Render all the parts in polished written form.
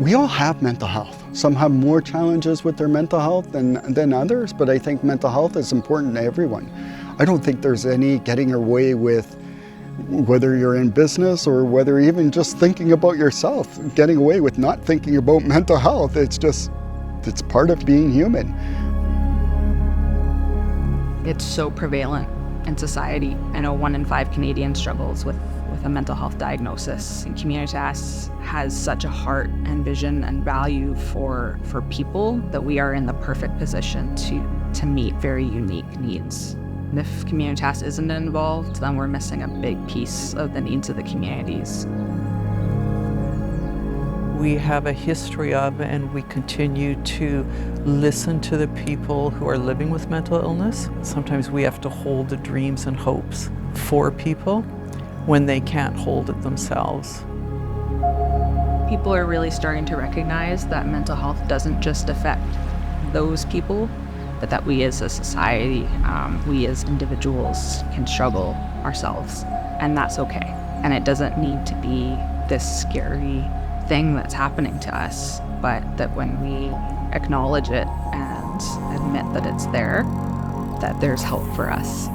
We all have mental health. Some have more challenges with their mental health than others, but I think mental health is important to everyone. I don't think there's any getting away with, whether you're in business or whether even just thinking about yourself, getting away with not thinking about mental health. It's part of being human. It's so prevalent in society. I know 1 in 5 Canadians struggles with a mental health diagnosis. And Communitas has such a heart and vision and value for people that we are in the perfect position to meet very unique needs. And if Communitas isn't involved, then we're missing a big piece of the needs of the communities. We have a history of, and we continue to listen to the people who are living with mental illness. Sometimes we have to hold the dreams and hopes for people when they can't hold it themselves. People are really starting to recognize that mental health doesn't just affect those people, but that we as a society, we as individuals can struggle ourselves, and that's okay. And it doesn't need to be this scary thing that's happening to us, but that when we acknowledge it and admit that it's there, that there's hope for us.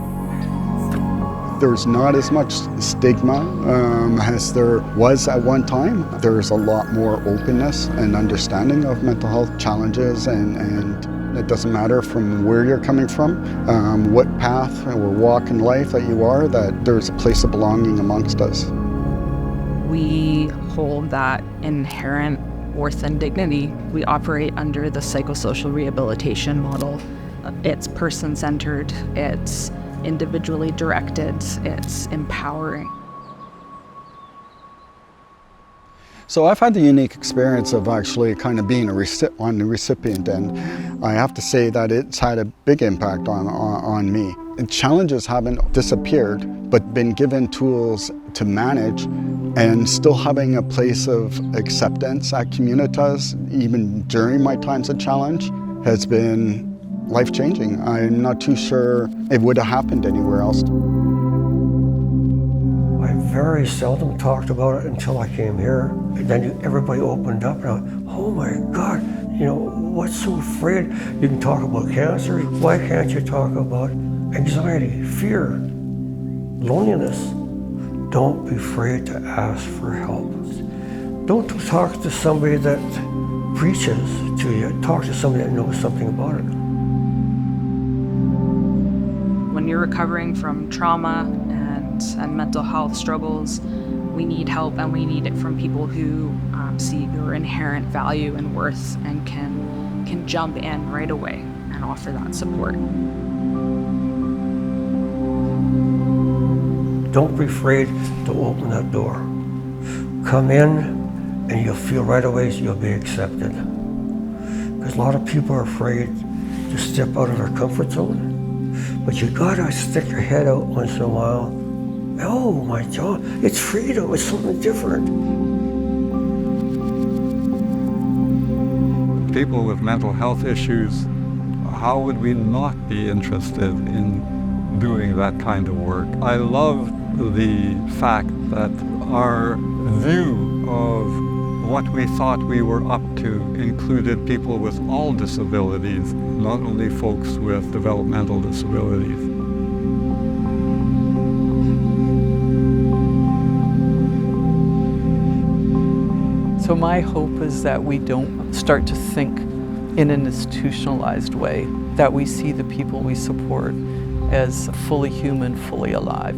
There's not as much stigma as there was at one time. There's a lot more openness and understanding of mental health challenges, and it doesn't matter from where you're coming from, what path or walk in life that you are, that there's a place of belonging amongst us. We hold that inherent worth and dignity. We operate under the psychosocial rehabilitation model. It's person-centered, it's individually directed, it's empowering. So I've had the unique experience of actually kind of being on the recipient end. I have to say that it's had a big impact on me. And challenges haven't disappeared, but been given tools to manage, and still having a place of acceptance at Communitas, even during my times of challenge, has been life-changing. I'm not too sure it would have happened anywhere else. I very seldom talked about it until I came here. And then everybody opened up and I went, oh my God, what's so afraid? You can talk about cancer. Why can't you talk about anxiety, fear, loneliness? Don't be afraid to ask for help. Don't talk to somebody that preaches to you. Talk to somebody that knows something about it. When you're recovering from trauma and mental health struggles, we need help, and we need it from people who see your inherent value and worth and can jump in right away and offer that support. Don't be afraid to open that door. Come in and you'll feel right away you'll be accepted. Because a lot of people are afraid to step out of their comfort zone. But you gotta stick your head out once in a while. Oh my God, it's freedom, it's something different. People with mental health issues, how would we not be interested in doing that kind of work? I love the fact that our view of what we thought we were up to included people with all disabilities, not only folks with developmental disabilities. So my hope is that we don't start to think in an institutionalized way, that we see the people we support as fully human, fully alive.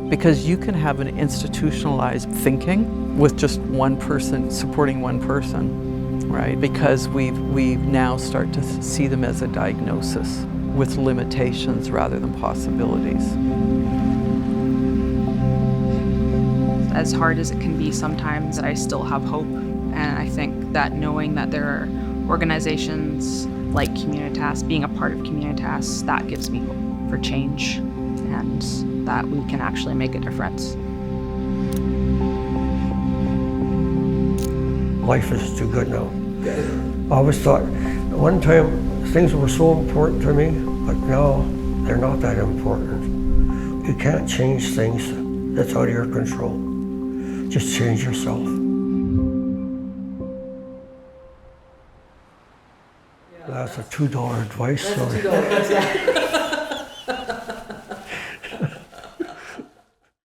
Because you can have an institutionalized thinking with just one person supporting one person, right? Because we've now start to see them as a diagnosis with limitations rather than possibilities. As hard as it can be sometimes, I still have hope. And I think that knowing that there are organizations like Communitas, being a part of Communitas, that gives me hope for change and that we can actually make a difference. Life is too good now. I always thought, at one time, things were so important to me, but now they're not that important. You can't change things that's out of your control. Just change yourself. That's a $2 advice. That's Sorry. $2. Yeah.